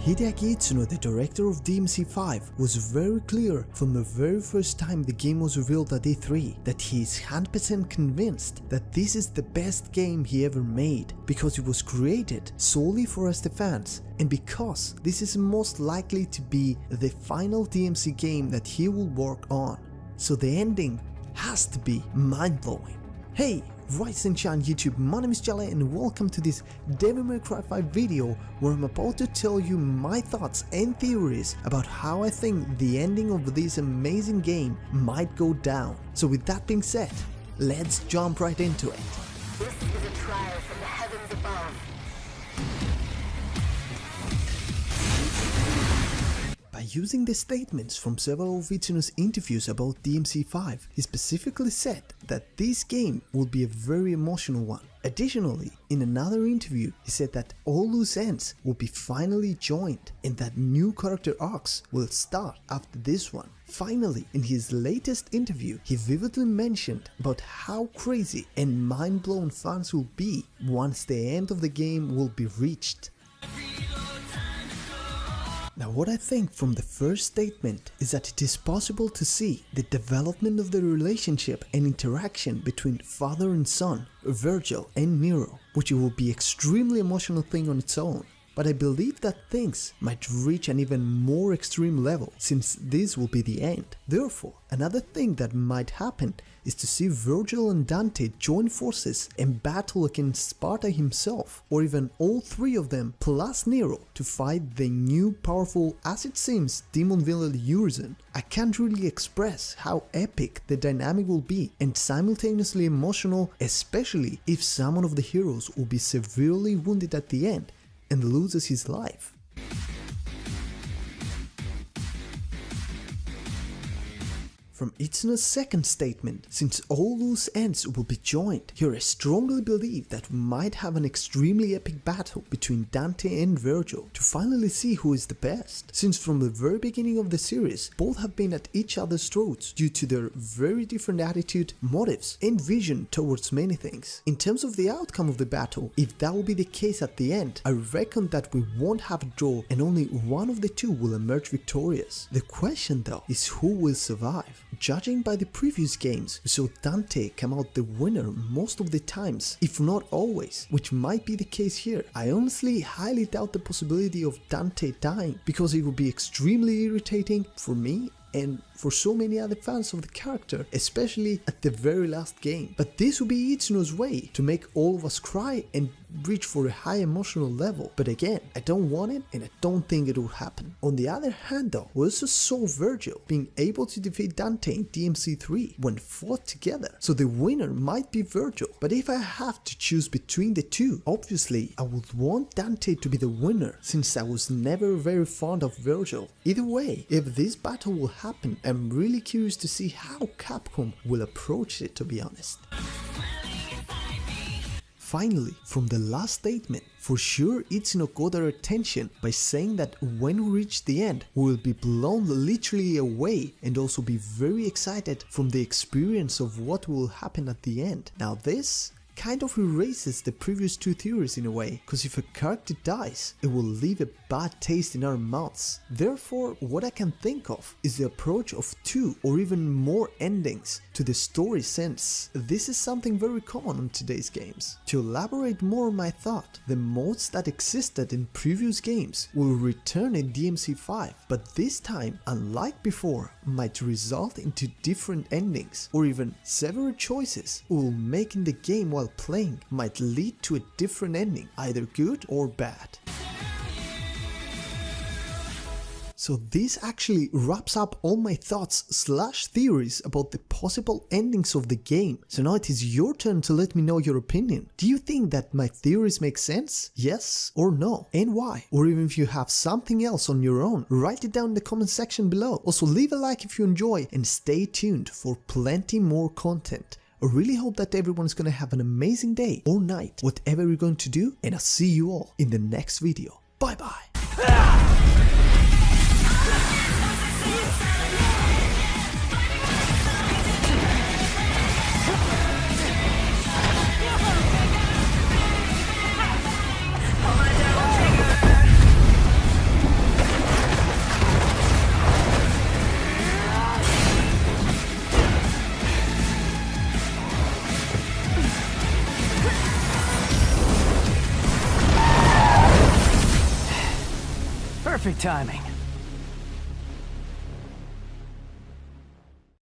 Hideaki Itsuno, the director of DMC5, was very clear from the very first time the game was revealed at E3 that he is 100% convinced that this is the best game he ever made because it was created solely for us the fans and because this is most likely to be the final DMC game that he will work on. So the ending has to be mind-blowing. Hey, Rise and Shine YouTube, my name is Jale and welcome to this Devil May Cry 5 video where I'm about to tell you my thoughts and theories about how I think the ending of this amazing game might go down. So with that being said, let's jump right into it. This is a trial from the heavens above. By using the statements from several of Itsuno's interviews about DMC5, he specifically said that this game will be a very emotional one. Additionally, in another interview, he said that all loose ends will be finally joined and that new character arcs will start after this one. Finally, in his latest interview, he vividly mentioned about how crazy and mind-blown fans will be once the end of the game will be reached. Now what I think from the first statement is that it is possible to see the development of the relationship and interaction between father and son, Vergil and Nero, which will be extremely emotional thing on its own. But I believe that things might reach an even more extreme level since this will be the end. Therefore, another thing that might happen is to see Vergil and Dante join forces and battle against Sparda himself, or even all three of them plus Nero to fight the new powerful, as it seems, demon villain Urizen. I can't really express how epic the dynamic will be and simultaneously emotional, especially if someone of the heroes will be severely wounded at the end and loses his life. From Itsuno's second statement, since all loose ends will be joined, here I strongly believe that we might have an extremely epic battle between Dante and Vergil to finally see who is the best, since from the very beginning of the series, both have been at each other's throats due to their very different attitude, motives, and vision towards many things. In terms of the outcome of the battle, if that will be the case at the end, I reckon that we won't have a draw and only one of the two will emerge victorious. The question though is who will survive. Judging by the previous games, we saw Dante come out the winner most of the times, if not always, which might be the case here. I honestly highly doubt the possibility of Dante dying because it would be extremely irritating for me and for so many other fans of the character, especially at the very last game. But this will be Itsuno's way to make all of us cry and reach for a high emotional level. But again, I don't want it and I don't think it will happen. On the other hand though, we also saw Vergil being able to defeat Dante in DMC3 when fought together. So the winner might be Vergil. But if I have to choose between the two, obviously I would want Dante to be the winner since I was never very fond of Vergil. Either way, if this battle will happen, I'm really curious to see how Capcom will approach it, to be honest. Finally, from the last statement, for sure Itsuno got our attention by saying that when we reach the end, we will be blown literally away and also be very excited from the experience of what will happen at the end. Now this kind of erases the previous two theories in a way, because if a character dies, it will leave a bad taste in our mouths. Therefore, what I can think of is the approach of two or even more endings to the story, since this is something very common in today's games. To elaborate more on my thought, the modes that existed in previous games will return in DMC5, but this time, unlike before, might result into different endings, or even several choices we will make in the game while playing might lead to a different ending, either good or bad. So this actually wraps up all my thoughts / theories about the possible endings of the game. So now it is your turn to let me know your opinion. Do you think that my theories make sense? Yes or no? And why? Or even if you have something else on your own, write it down in the comment section below. Also leave a like if you enjoy and stay tuned for plenty more content. I really hope that everyone's gonna have an amazing day or night, whatever you're going to do, and I'll see you all in the next video. Bye bye! Perfect timing.